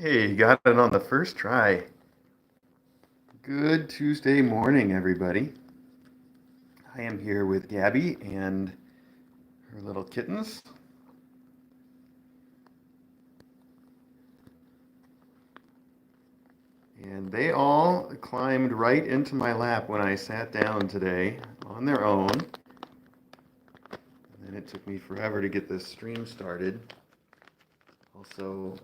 Hey, got it on the first try. Good Tuesday morning, everybody. I am here with Gabby and her little kittens, and they all climbed right into my lap when I sat down today on their own. And it took me forever to get this stream started. Also,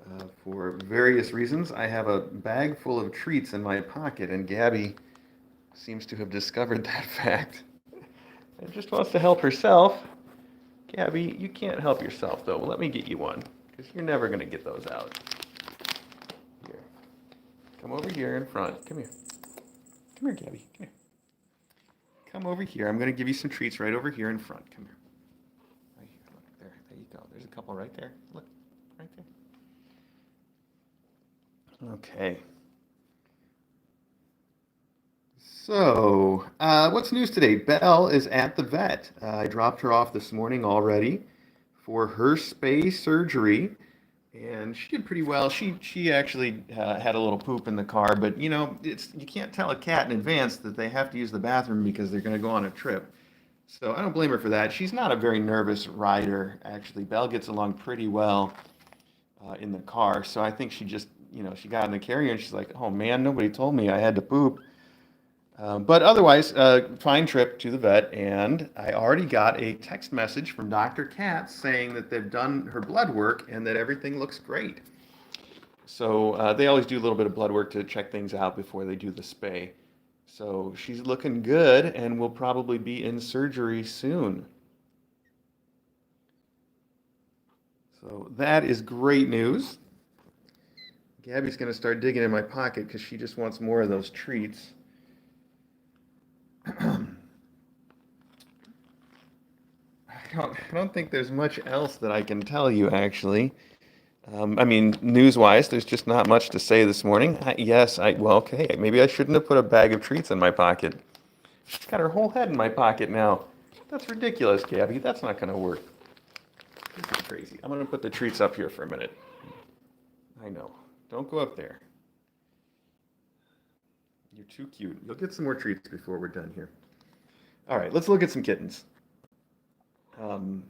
for various reasons, I have a bag full of treats in my pocket, and Gabby seems to have discovered that fact and just wants to help herself. Gabby, you can't help yourself though. Well, let me get you one, because you're never going to get those out. Here. Come over here in front. Come here. Come here, Gabby. Come here. Come over here. I'm going to give you some treats right over here in front. Come here. Right here. Look, there. There you go. There's a couple right there. Look. Right there. Okay. So, what's news today? Belle is at the vet. I dropped her off this morning already for her spay surgery. And she did pretty well. She actually had a little poop in the car, but it's you can't tell a cat in advance that they have to use the bathroom because they're going to go on a trip. So I don't blame her for that. She's not a very nervous rider, actually. Belle gets along pretty well in the car. So I think she just, she got in the carrier and she's like, "Oh man, nobody told me I had to poop." But otherwise, fine trip to the vet, and I already got a text message from Dr. Katz saying that they've done her blood work and that everything looks great. So they always do a little bit of blood work to check things out before they do the spay. So she's looking good and will probably be in surgery soon. So that is great news. Gabby's going to start digging in my pocket because she just wants more of those treats. I don't think there's much else that I can tell you, actually. I mean, news-wise, there's just not much to say this morning. Well, okay, maybe I shouldn't have put a bag of treats in my pocket. She's got her whole head in my pocket now. That's ridiculous, Gabby. That's not going to work. This is crazy. I'm going to put the treats up here for a minute. I know. Don't go up there. You're too cute. You'll get some more treats before we're done here. All right, let's look at some kittens. Um,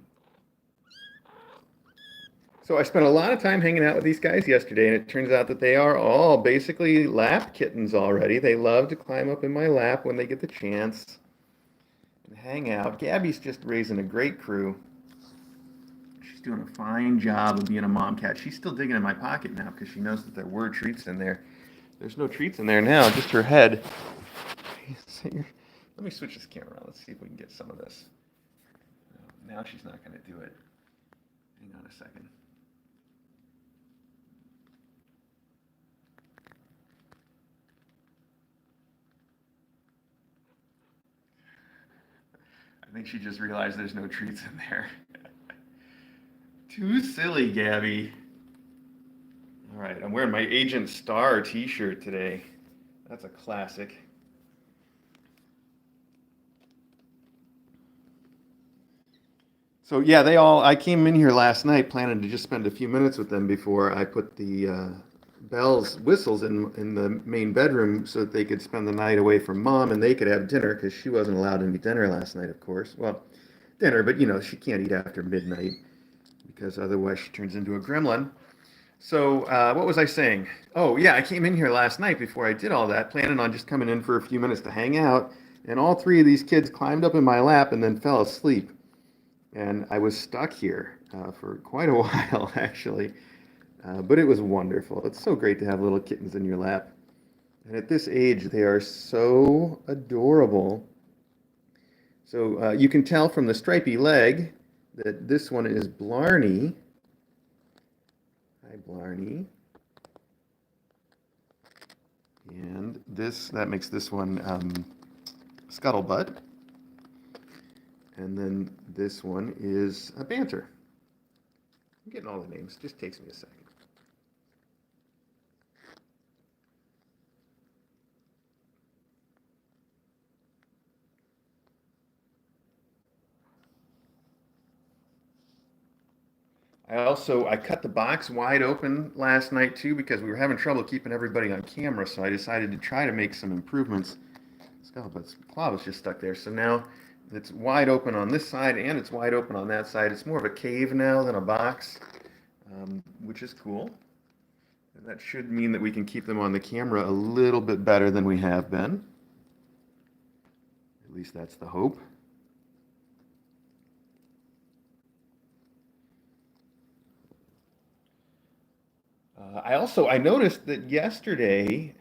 So I spent a lot of time hanging out with these guys yesterday, and it turns out that they are all basically lap kittens already. They love to climb up in my lap when they get the chance and hang out. Gabby's just raising a great crew. She's doing a fine job of being a mom cat. She's still digging in my pocket now because she knows that there were treats in there. There's no treats in there now, just her head. Let me switch this camera around. Let's see if we can get some of this. Now she's not going to do it. Hang on a second. I think she just realized there's no treats in there. Too silly, Gabby. All right, I'm wearing my Agent Star t-shirt today. That's a classic. So yeah, I came in here last night planning to just spend a few minutes with them before I put the bells, whistles in the main bedroom so that they could spend the night away from mom and they could have dinner because she wasn't allowed any dinner last night, of course. Well, dinner, but she can't eat after midnight because otherwise she turns into a gremlin. So what was I saying? Oh yeah, I came in here last night before I did all that, planning on just coming in for a few minutes to hang out, and all three of these kids climbed up in my lap and then fell asleep. And I was stuck here for quite a while, actually. But it was wonderful. It's so great to have little kittens in your lap. And at this age, they are so adorable. So you can tell from the stripy leg that this one is Blarney. Hi, Blarney. And that makes this one Scuttlebutt. And then this one is a Banter. I'm getting all the names. Just takes me a second. I cut the box wide open last night too because we were having trouble keeping everybody on camera. So I decided to try to make some improvements. Scallop's claw was just stuck there. So now it's wide open on this side and it's wide open on that side. It's more of a cave now than a box, which is cool. And that should mean that we can keep them on the camera a little bit better than we have been. At least that's the hope. I noticed that yesterday,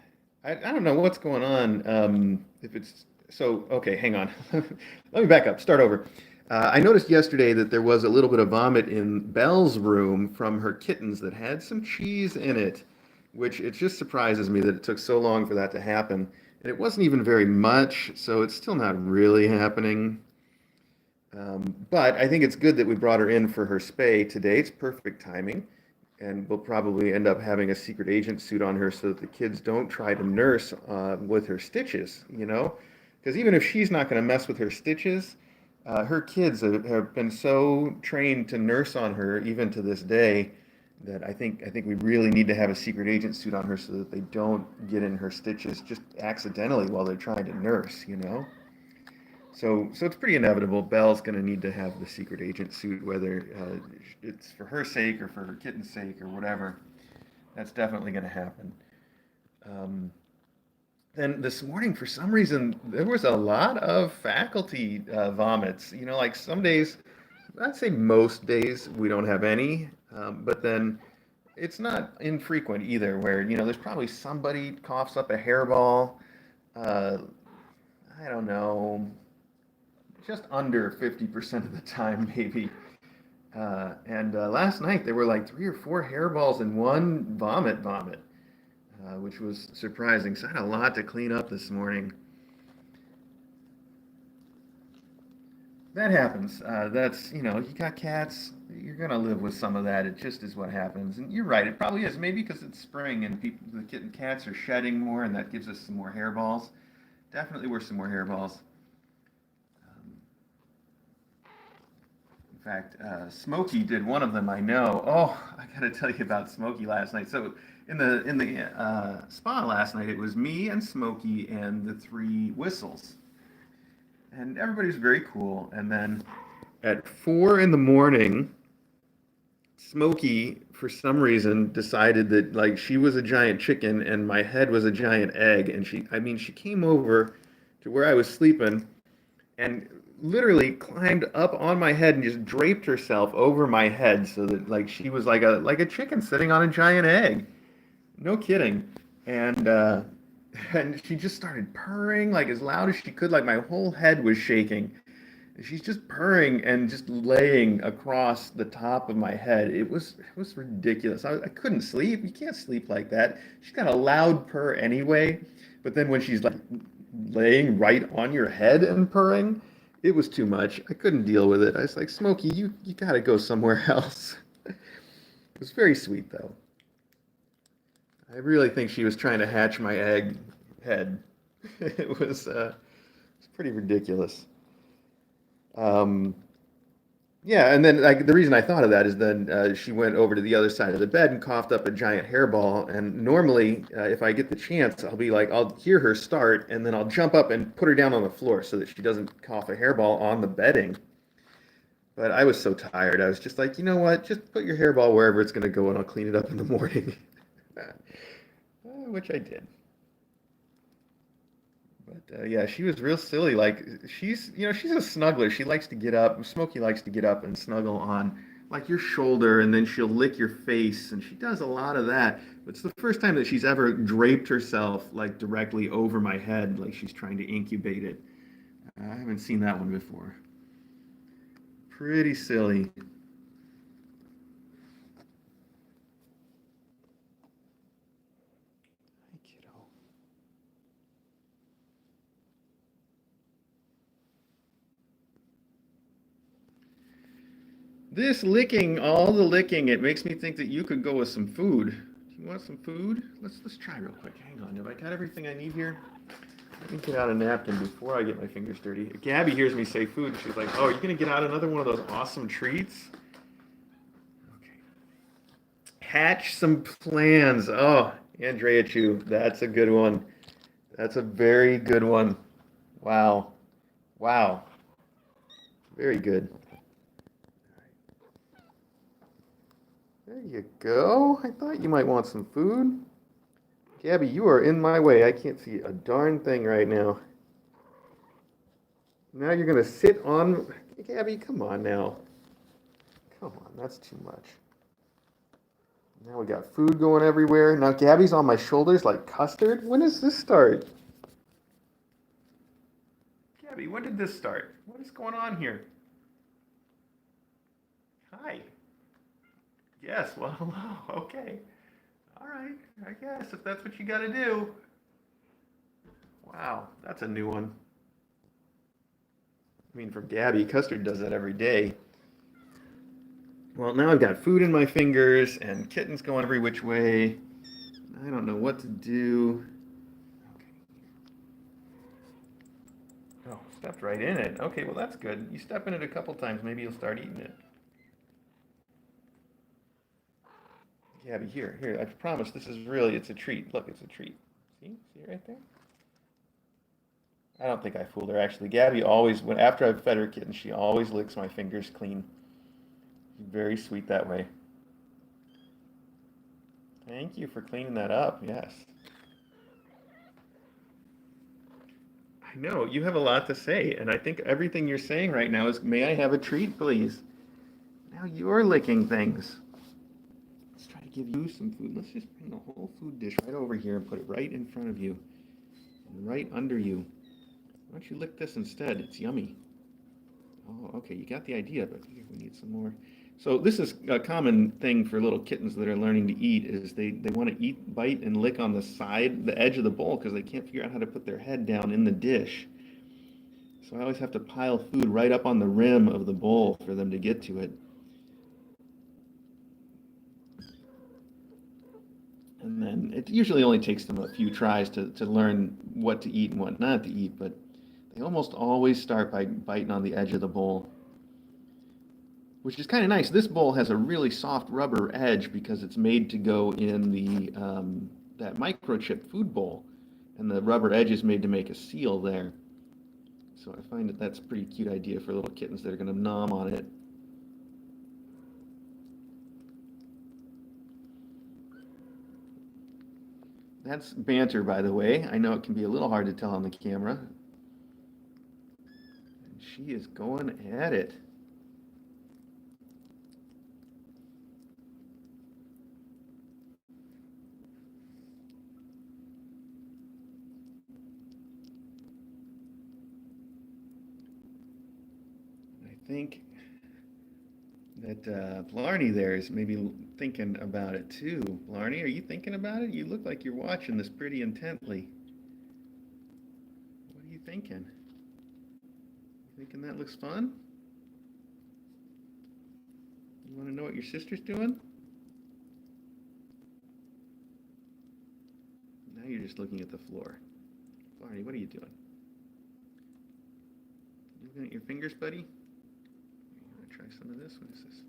I don't know what's going on. If it's so, okay, hang on. Let me back up, start over. I noticed yesterday that there was a little bit of vomit in Belle's room from her kittens that had some cheese in it, which it just surprises me that it took so long for that to happen. And it wasn't even very much, so it's still not really happening. But I think it's good that we brought her in for her spay today. It's perfect timing. And we'll probably end up having a secret agent suit on her so that the kids don't try to nurse with her stitches, you know? Because even if she's not going to mess with her stitches, her kids have been so trained to nurse on her, even to this day, that I think we really need to have a secret agent suit on her so that they don't get in her stitches just accidentally while they're trying to nurse, you know? So it's pretty inevitable. Belle's going to need to have the secret agent suit, whether it's for her sake or for her kitten's sake or whatever. That's definitely going to happen. Um, then this morning, for some reason, there was a lot of faculty vomits. You know, like some days, I'd say most days we don't have any, but then it's not infrequent either, where there's probably somebody coughs up a hairball. Uh, I don't know, just under 50% of the time, maybe. And last night there were like 3 or 4 hairballs in one vomit, which was surprising. So I had a lot to clean up this morning. That happens. You got cats, you're going to live with some of that. It just is what happens. And you're right, it probably is. Maybe because it's spring and the kitten cats are shedding more, and that gives us some more hairballs. Definitely were some more hairballs. In fact, Smokey did one of them. I know. Oh, I got to tell you about Smokey last night. So in the spa last night, it was me and Smokey and the 3 whistles, and everybody was very cool. And then at 4 in the morning, Smokey, for some reason, decided that like she was a giant chicken and my head was a giant egg, and she came over to where I was sleeping and literally climbed up on my head and just draped herself over my head so that like she was like a chicken sitting on a giant egg. No kidding. And and she just started purring like as loud as she could, like my whole head was shaking. She's just purring and just laying across the top of my head. It was ridiculous. I couldn't sleep. You can't sleep like that. She's got a loud purr anyway, but then when she's like laying right on your head and purring, it was too much. I couldn't deal with it. I was like, Smokey, you gotta go somewhere else. It was very sweet though. I really think she was trying to hatch my egg head. It's pretty ridiculous. Um, yeah, and then like the reason I thought of that is then she went over to the other side of the bed and coughed up a giant hairball. And normally, if I get the chance, I'll hear her start, and then I'll jump up and put her down on the floor so that she doesn't cough a hairball on the bedding. But I was so tired, I was just like, you know what? Just put your hairball wherever it's going to go, and I'll clean it up in the morning. Which I did. But yeah, she was real silly. Like she's a snuggler. She likes to get up. Smokey likes to get up and snuggle on like your shoulder, and then she'll lick your face, and she does a lot of that. But it's the first time that she's ever draped herself like directly over my head, like she's trying to incubate it. I haven't seen that one before. Pretty silly. Hi, kiddo. This licking, all the licking, it makes me think that you could go with some food. Do you want some food? Let's try real quick. Hang on. Have I got everything I need here? Let me get out a napkin before I get my fingers dirty. Gabby hears me say food. She's like, "Oh, you're gonna get out another one of those awesome treats?" Okay, Hatch some plans. Oh, Andrea Chu, that's a good one. That's a very good one. Wow. Wow. Very good. There you go. I thought you might want some food. Gabby, you are in my way. I can't see a darn thing right now. Now you're gonna sit on. Gabby, come on now. Come on, that's too much. Now we got food going everywhere. Now Gabby's on my shoulders like custard. When does this start? Gabby, when did this start? What is going on here? Hi. Yes, well, hello. Okay. All right. I guess if that's what you got to do. Wow, that's a new one. I mean, for Gabby, Custard does that every day. Well, now I've got food in my fingers and Kitten's going every which way. I don't know what to do. Oh, stepped right in it. Okay, well, that's good. You step in it a couple times, maybe you'll start eating it. Gabby, here, I promise this is really, it's a treat. Look, it's a treat. See it right there? I don't think I fooled her, actually. Gabby always, after I've fed her Kitten, she always licks my fingers clean. She's very sweet that way. Thank you for cleaning that up, yes. I know, you have a lot to say, and I think everything you're saying right now is, may I have a treat, please? Now you're licking things. Let's try to give you some food. Let's just bring the whole food dish right over here and put it right in front of you, and right under you. Why don't you lick this instead? It's yummy. Oh, okay, you got the idea, but here, we need some more. So this is a common thing for little kittens that are learning to eat, is they want to eat, bite, and lick on the side, the edge of the bowl, because they can't figure out how to put their head down in the dish. So I always have to pile food right up on the rim of the bowl for them to get to it. And then it usually only takes them a few tries to learn what to eat and what not to eat, but they almost always start by biting on the edge of the bowl, which is kind of nice. This bowl has a really soft rubber edge because it's made to go in the that microchip food bowl, and the rubber edge is made to make a seal there. So I find that that's a pretty cute idea for little kittens that are going to nom on it. That's Banter, by the way. I know it can be a little hard to tell on the camera. And she is going at it. I think that Blarney there is maybe thinking about it too. Blarney, are you thinking about it? You look like you're watching this pretty intently. What are you thinking? You thinking that looks fun? You want to know what your sister's doing? Now you're just looking at the floor. Blarney, what are you doing? You looking at your fingers, buddy? You want to try some of this? What is this?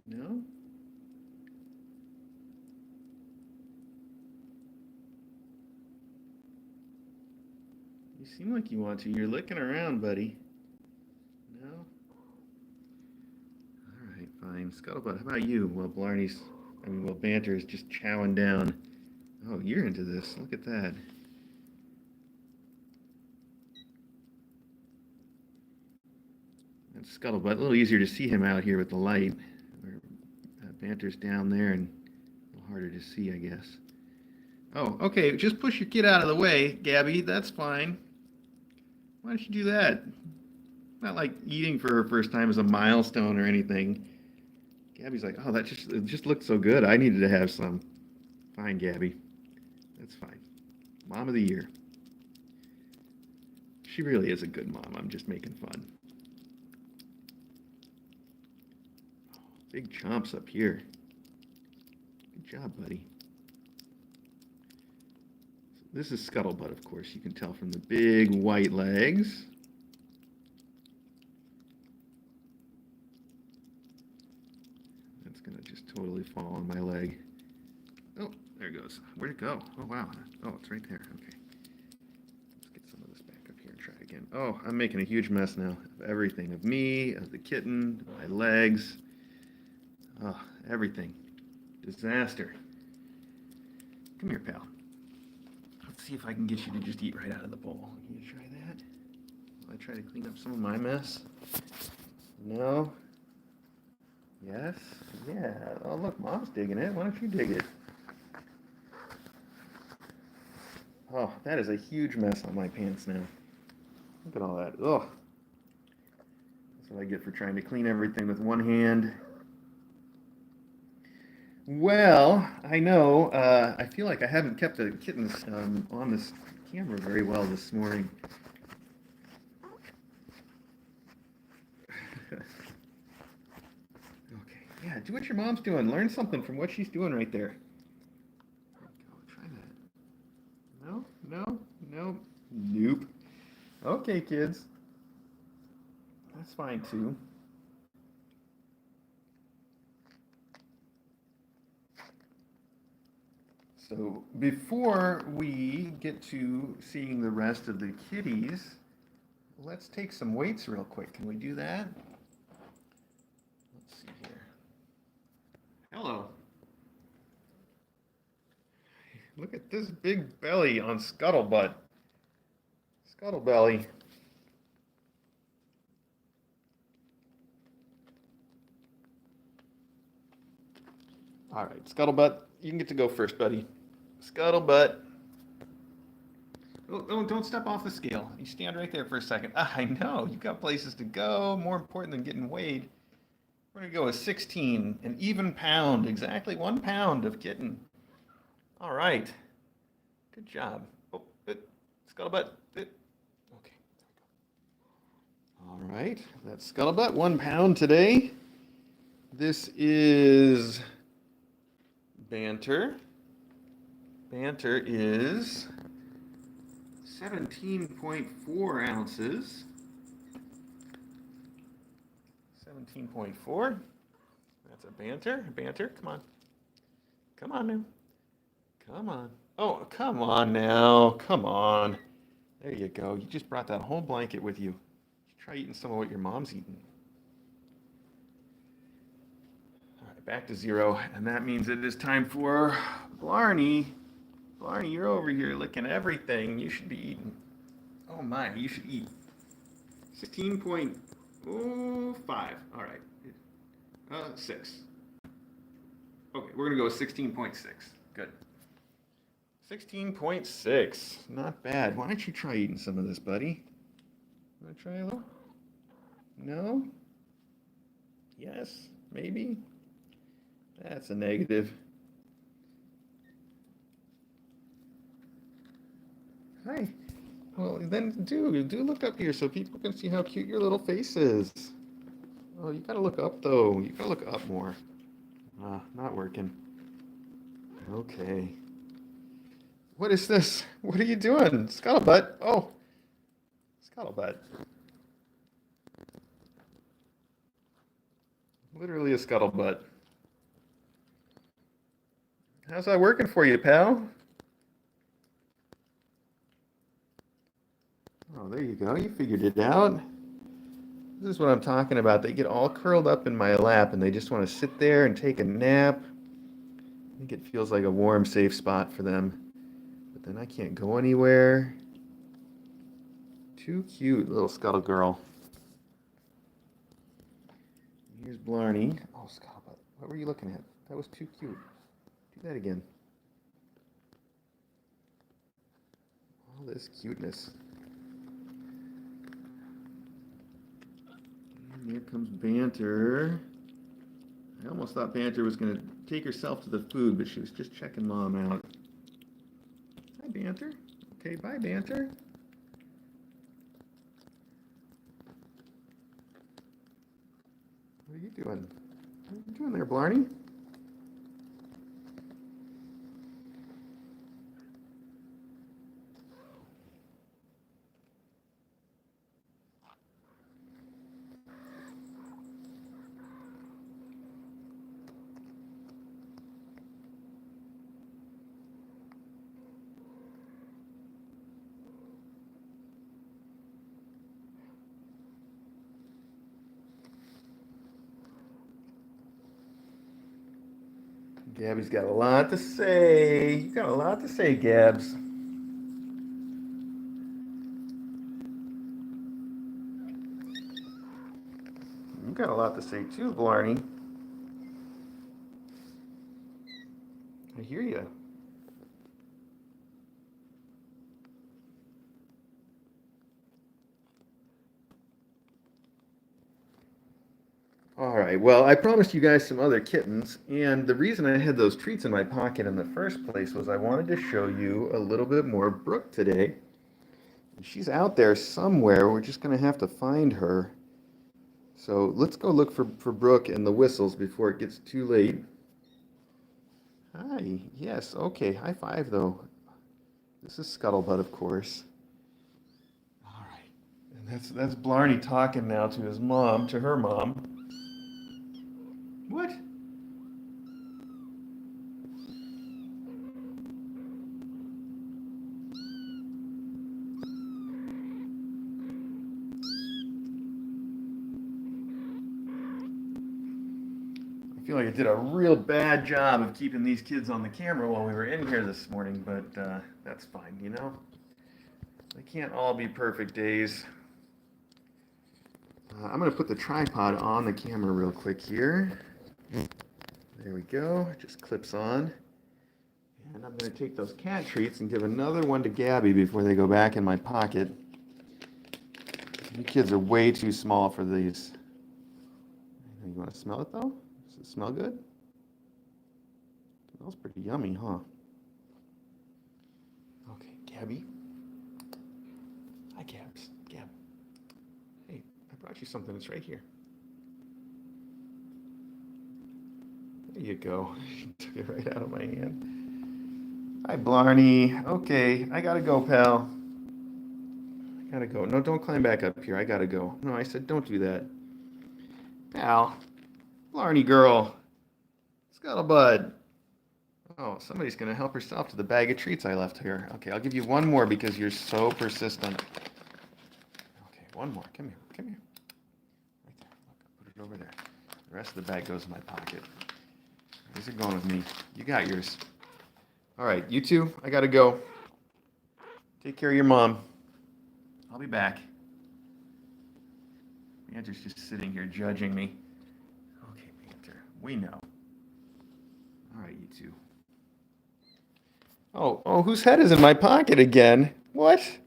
No? You seem like you want to. You're looking around, buddy. No? All right, fine. Scuttlebutt, how about you? Well, Banter is just chowing down. Oh, you're into this. Look at that. That's Scuttlebutt. A little easier to see him out here with the light. Where Banter's down there and a little harder to see, I guess. Oh, okay. Just push your kid out of the way, Gabby. That's fine. Why don't you do that? Not like eating for her first time is a milestone or anything. Gabby's like, oh, it just looked so good. I needed to have some. Fine, Gabby. That's fine. Mom of the year. She really is a good mom. I'm just making fun. Oh, big chomps up here. Good job, buddy. This is Scuttlebutt, of course. You can tell from the big white legs. just totally fall on my leg. Oh, there it goes. Where'd it go? Oh, wow. Oh, it's right there. Okay. Let's get some of this back up here and try again. Oh, I'm making a huge mess now of everything. Of me, of the kitten, my legs. Oh, everything. Disaster. Come here, pal. Let's see if I can get you to just eat right out of the bowl. Can you try that? Will I try to clean up some of my mess? No? Yes? Yeah. Oh, look, Mom's digging it. Why don't you dig it? Oh, that is a huge mess on my pants now. Look at all that. Ugh. That's what I get for trying to clean everything with one hand. Well, I know. I feel like I haven't kept the kittens on this camera very well this morning. Okay. Yeah, do what your mom's doing. Learn something from what she's doing right there. There you go. Try that. No? No? No? Nope. Okay, kids. That's fine, too. So before we get to seeing the rest of the kitties, let's take some weights real quick. Can we do that? Let's see here. Hello. Look at this big belly on Scuttlebutt. Scuttlebelly. All right, Scuttlebutt, you can get to go first, buddy. Scuttlebutt. Oh, don't step off the scale. You stand right there for a second. I know, you've got places to go. More important than getting weighed. We're going to go with 16, an even pound, exactly 1 pound of kitten. All right. Good job. Oh, Scuttlebutt. Okay, there we go. All right, that's Scuttlebutt, 1 pound today. This is Banter. Banter is 17.4 ounces. 17.4. That's a Banter. Banter, come on. Come on now. Come on. Oh, come on now. Come on. There you go. You just brought that whole blanket with you. Try eating some of what your mom's eating. All right, back to 0. And that means it is time for Blarney. Blarney, you're over here licking everything. You should be eating. Oh my, you should eat. 16.05. All right. 6. Okay, we're going to go with 16.6. Good. 16.6. Not bad. Why don't you try eating some of this, buddy? Want to try a little? No? Yes? Maybe? That's a negative. Hi. Well, then do look up here so people can see how cute your little face is. Oh, you gotta look up though. You gotta look up more. Not working. Okay. What is this? What are you doing? Scuttlebutt. Oh. Scuttlebutt. Literally a scuttlebutt. How's that working for you, pal? Oh, there you go. You figured it out. This is what I'm talking about. They get all curled up in my lap and they just want to sit there and take a nap. I think it feels like a warm, safe spot for them. But then I can't go anywhere. Too cute, little scuttle girl. Here's Blarney. Oh, Scuttlebutt. What were you looking at? That was too cute. Do that again. All this cuteness. And here comes Banter. I almost thought Banter was going to take herself to the food, but she was just checking Mom out. Hi, Banter. Okay, bye, Banter. What are you doing? What are you doing there, Blarney? Gabby's got a lot to say. You got a lot to say, Gabs. You got a lot to say too, Blarney. I hear you. All right, well, I promised you guys some other kittens, and the reason I had those treats in my pocket in the first place was I wanted to show you a little bit more Brooke today. She's out there somewhere. We're just going to have to find her. So let's go look for Brooke and the whistles before it gets too late. Hi, yes, okay, high five though. This is Scuttlebutt, of course. All right, and that's Blarney talking now to his mom, to her mom. What? I feel like I did a real bad job of keeping these kids on the camera while we were in here this morning, but that's fine, you know? They can't all be perfect days. I'm going to put the tripod on the camera real quick here. There we go. It just clips on. And I'm going to take those cat treats and give another one to Gabby before they go back in my pocket. You kids are way too small for these. You want to smell it though? Does it smell good? It smells pretty yummy, huh? Okay, Gabby. Hi, Gabs. Gab. Hey, I brought you something. It's right here. There you go. She took it right out of my hand. Hi, Blarney. Okay, I gotta go, pal. I gotta go. No, don't climb back up here. I gotta go. No, I said don't do that. Pal. Blarney girl. Scuttlebutt. Oh, somebody's gonna help herself to the bag of treats I left here. Okay, I'll give you one more because you're so persistent. Okay, one more. Come here. Come here. Right there. Look, I'll put it over there. The rest of the bag goes in my pocket. Where's it going with me? You got yours. All right, you two, I gotta go. Take care of your mom. I'll be back. Andrew's just sitting here judging me. Okay, Panther, we know. All right, you two. Oh, whose head is in my pocket again? What?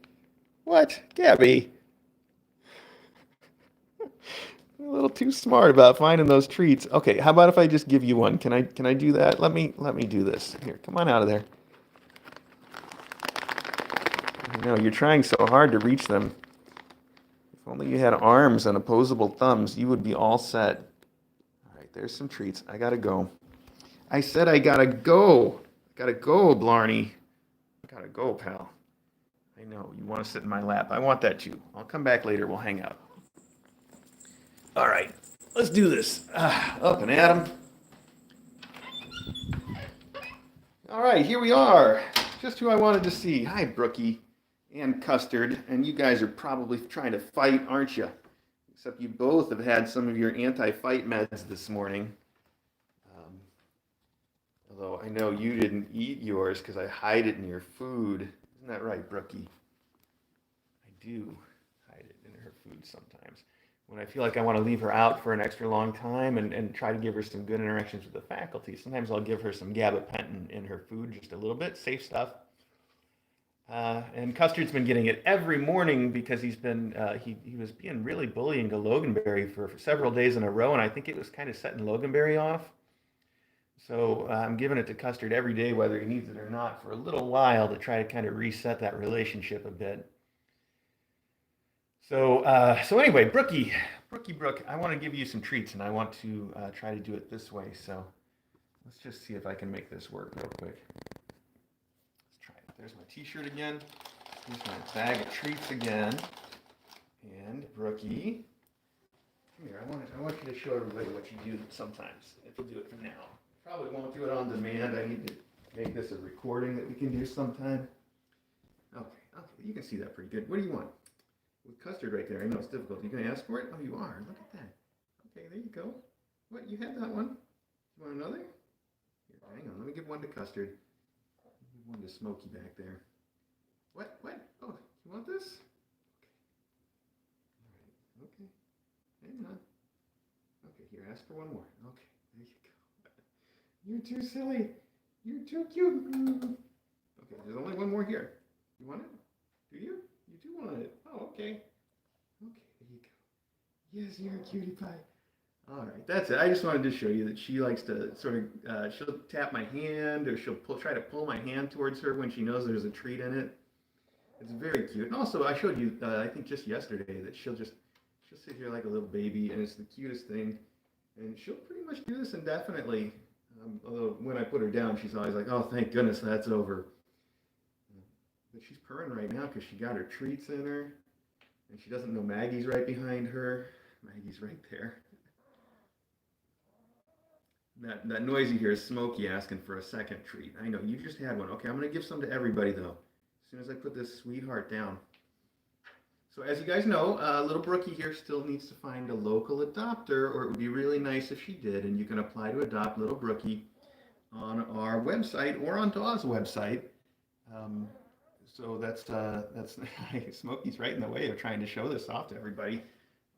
What? Gabby. You're a little too smart about finding those treats. Okay, how about if I just give you one? Can I do that? Let me do this. Here, come on out of there. I know, you're trying so hard to reach them. If only you had arms and opposable thumbs, you would be all set. All right, there's some treats. I gotta go. I said I gotta go. I gotta go, Blarney. I gotta go, pal. I know, you want to sit in my lap. I want that too. I'll come back later. We'll hang out. All right, let's do this. Up and at 'em. All right, here we are. Just who I wanted to see. Hi, Brookie and Custard. And you guys are probably trying to fight, aren't you? Except you both have had some of your anti-fight meds this morning. Although I know you didn't eat yours because I hide it in your food. Isn't that right, Brookie? I do hide it in her food sometimes. When I feel like I want to leave her out for an extra long time and try to give her some good interactions with the faculty, sometimes I'll give her some gabapentin in her food, just a little bit, safe stuff. And Custard's been getting it every morning because he was being really bullying to Loganberry for several days in a row, and I think it was kind of setting Loganberry off. So I'm giving it to Custard every day, whether he needs it or not, for a little while to try to kind of reset that relationship a bit. So anyway, Brookie, Brooke, I want to give you some treats, and I want to try to do it this way. So let's just see if I can make this work real quick. Let's try it. There's my T-shirt again. Here's my bag of treats again. And Brookie, come here. I want you to show everybody what you do sometimes. If you do it for now. Probably won't do it on demand. I need to make this a recording that we can do sometime. Okay, you can see that pretty good. What do you want? With Custard right there, I know it's difficult. You gonna ask for it? Oh, you are. Look at that. Okay, there you go. What? You have that one? You want another? Here, one to Custard. Give one to Smokey back there. What? Oh, you want this? Okay. Hang on. Okay, here, ask for one more. Okay, there you go. You're too silly. You're too cute. Okay, there's only one more here. You want it? Do you? You do want it. Oh, okay. Okay, there you go. Yes, you're a cutie pie. All right, that's it. I just wanted to show you that she likes to sort of, she'll tap my hand or she'll try to pull my hand towards her when she knows there's a treat in it. It's very cute. And also, I showed you, I think just yesterday, that she'll sit here like a little baby, and it's the cutest thing. And she'll pretty much do this indefinitely. Although when I put her down, she's always like, oh, thank goodness that's over. But she's purring right now because she got her treats in her. And she doesn't know Maggie's right behind her. Maggie's right there. That noise you hear is Smokey asking for a second treat. I know, you just had one. Okay, I'm going to give some to everybody, though, as soon as I put this sweetheart down. So as you guys know, little Brookie here still needs to find a local adopter, or it would be really nice if she did. And you can apply to adopt little Brookie on our website or on Daw's website. So that's Smokey's right in the way of trying to show this off to everybody.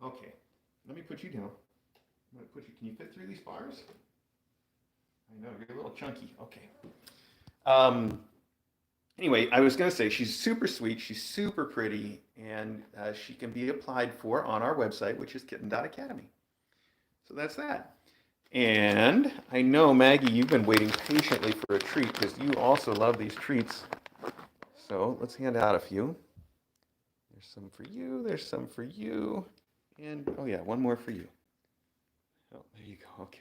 Okay, let me put you down. I'm going to put you. Can you fit through these bars? I know, you're a little chunky. Okay. Anyway, I was going to say she's super sweet, she's super pretty, and she can be applied for on our website, which is kitten.academy. So that's that. And I know, Maggie, you've been waiting patiently for a treat because you also love these treats. So let's hand out a few. There's some for you, there's some for you, and oh yeah, one more for you. Oh, there you go, okay.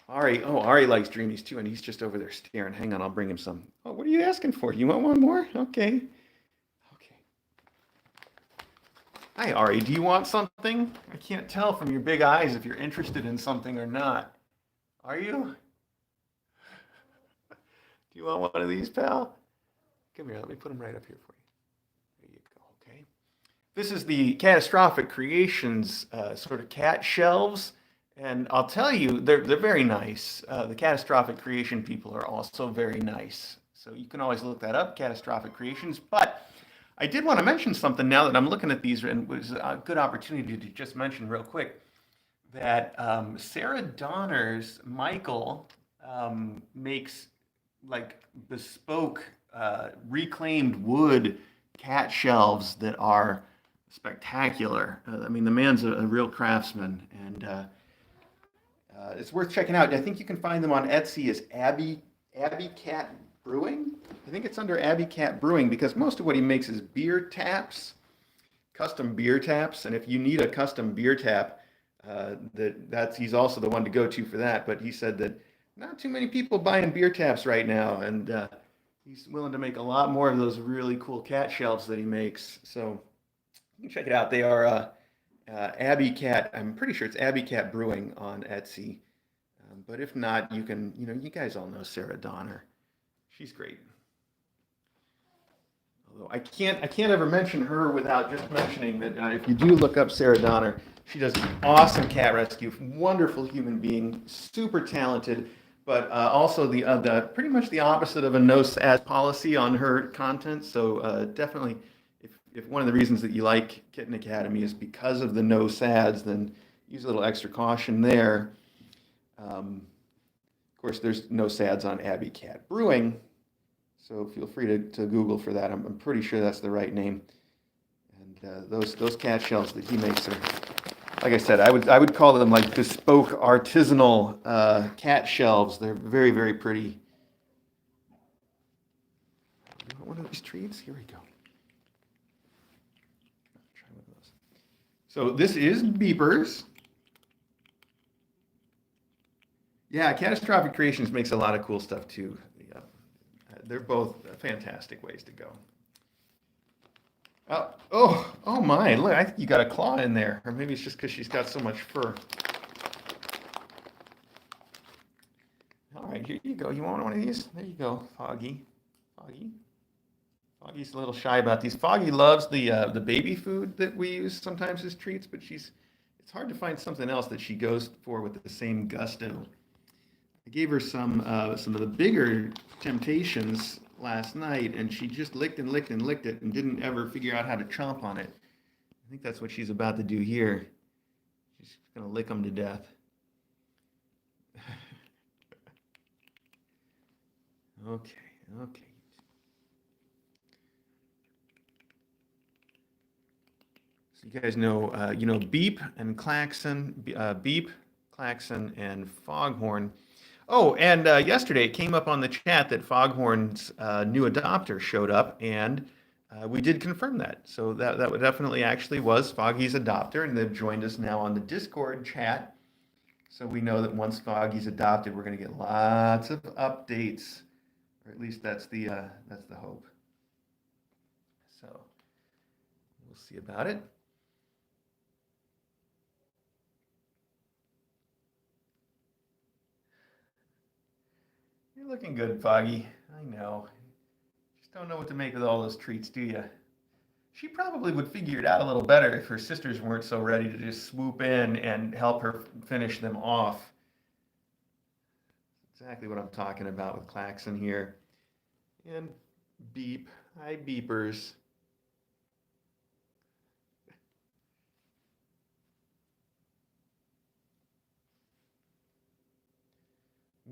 Ari likes Dreamies too, and he's just over there staring. Hang on, I'll bring him some. Oh, what are you asking for? You want one more? Okay. Hi, Ari, do you want something? I can't tell from your big eyes if you're interested in something or not. Are you? Do you want one of these, pal? Come here, let me put them right up here for you. There you go, okay. This is the Catastrophic Creations sort of cat shelves. And I'll tell you, they're very nice. The Catastrophic Creation people are also very nice. So you can always look that up, Catastrophic Creations. But I did want to mention something now that I'm looking at these, and it was a good opportunity to just mention real quick that Sarah Donner's Michael makes like bespoke reclaimed wood cat shelves that are spectacular. I mean, the man's a real craftsman, and it's worth checking out. I think you can find them on Etsy as Abbey Cat Brewing. I think it's under Abbey Cat Brewing because most of what he makes is beer taps, custom beer taps. And if you need a custom beer tap, he's also the one to go to for that. But he said that not too many people buying beer taps right now, and he's willing to make a lot more of those really cool cat shelves that he makes. So you can check it out. They are Abbey Cat. I'm pretty sure it's Abbey Cat Brewing on Etsy. But if not, you can, you guys all know Sarah Donner. She's great. Although I can't ever mention her without just mentioning that if you do look up Sarah Donner, she does awesome cat rescue, wonderful human being, super talented, but also the pretty much the opposite of a no sad policy on her content. So definitely, if one of the reasons that you like Kitten Academy is because of the no sads, then use a little extra caution there. Of course, there's no sads on Abbey Cat Brewing, so feel free to Google for that. I'm pretty sure that's the right name. And those cat shelves that he makes are, like I said, I would call them like bespoke artisanal cat shelves. They're very, very pretty. You want one of these treats? Here we go. Try one of those. So this is Beepers. Yeah, Catastrophic Creations makes a lot of cool stuff too. They're both fantastic ways to go. Oh my! Look, I think you got a claw in there, or maybe it's just because she's got so much fur. All right, here you go. You want one of these? There you go, Foggy. Foggy's a little shy about these. Foggy loves the baby food that we use sometimes as treats, but it's hard to find something else that she goes for with the same gusto. I gave her some of the bigger temptations last night, and she just licked and licked and licked it and didn't ever figure out how to chomp on it. I think that's what she's about to do here. She's gonna lick them to death. Okay, okay. So you guys know, Beep and Klaxon, Beep, Klaxon, and Foghorn. Oh, and yesterday it came up on the chat that Foghorn's new adopter showed up, and we did confirm that. So that definitely actually was Foggy's adopter, and they've joined us now on the Discord chat. So we know that once Foggy's adopted, we're going to get lots of updates, or at least that's the hope. So we'll see about it. You're looking good, Foggy. I know. Just don't know what to make with all those treats, do you? She probably would figure it out a little better if her sisters weren't so ready to just swoop in and help her finish them off. Exactly what I'm talking about with Klaxon here. And Beep. Hi, Beepers.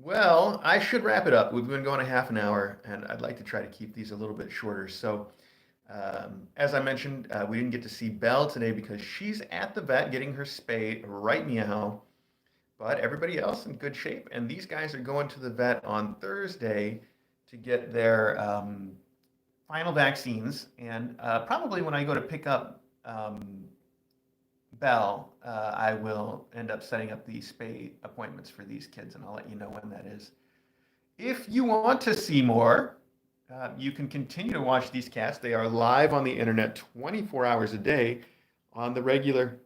Well, I should wrap it up. We've been going a half an hour, and I'd like to try to keep these a little bit shorter. So, as I mentioned, we didn't get to see Belle today because she's at the vet getting her spay right meow. But everybody else in good shape, and these guys are going to the vet on Thursday to get their final vaccines. And probably when I go to pick up Belle, I will end up setting up the spay appointments for these kids, and I'll let you know when that is. If you want to see more, you can continue to watch these cats. They are live on the internet 24 hours a day on the regular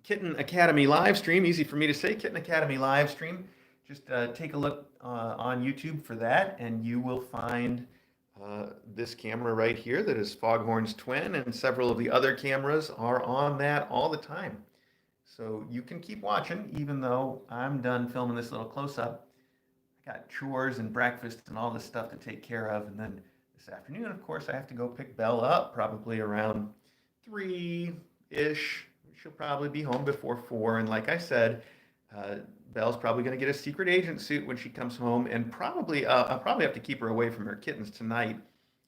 Kitten Academy live stream. Easy for me to say, Kitten Academy live stream. Just take a look on YouTube for that, and you will find this camera right here that is Foghorn's twin, and several of the other cameras are on that all the time. So you can keep watching, even though I'm done filming this little close-up. I got chores and breakfast and all this stuff to take care of, and then this afternoon, of course, I have to go pick Belle up, probably around 3-ish. She'll probably be home before 4, and like I said, Belle's probably going to get a secret agent suit when she comes home, and probably I'll probably have to keep her away from her kittens tonight.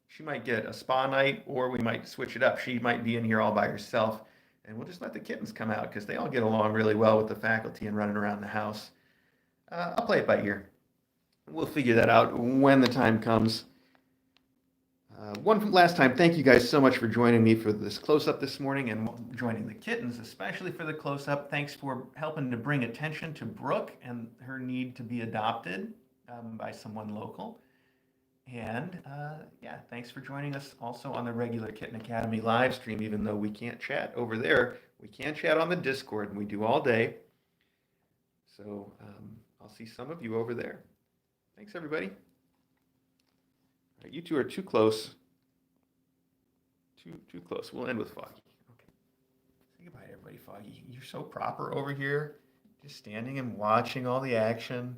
She might get a spa night, or we might switch it up. She might be in here all by herself, and we'll just let the kittens come out because they all get along really well with the faculty and running around the house. I'll play it by ear. We'll figure that out when the time comes. One last time, thank you guys so much for joining me for this close-up this morning and joining the kittens, especially for the close-up. Thanks for helping to bring attention to Brooke and her need to be adopted by someone local. And yeah, thanks for joining us also on the regular Kitten Academy live stream, even though we can't chat over there. We can chat on the Discord, and we do all day. So I'll see some of you over there. Thanks, everybody. All right, you two are too close. Too close. We'll end with Foggy. Okay. Say goodbye to everybody, Foggy. You're so proper over here, just standing and watching all the action.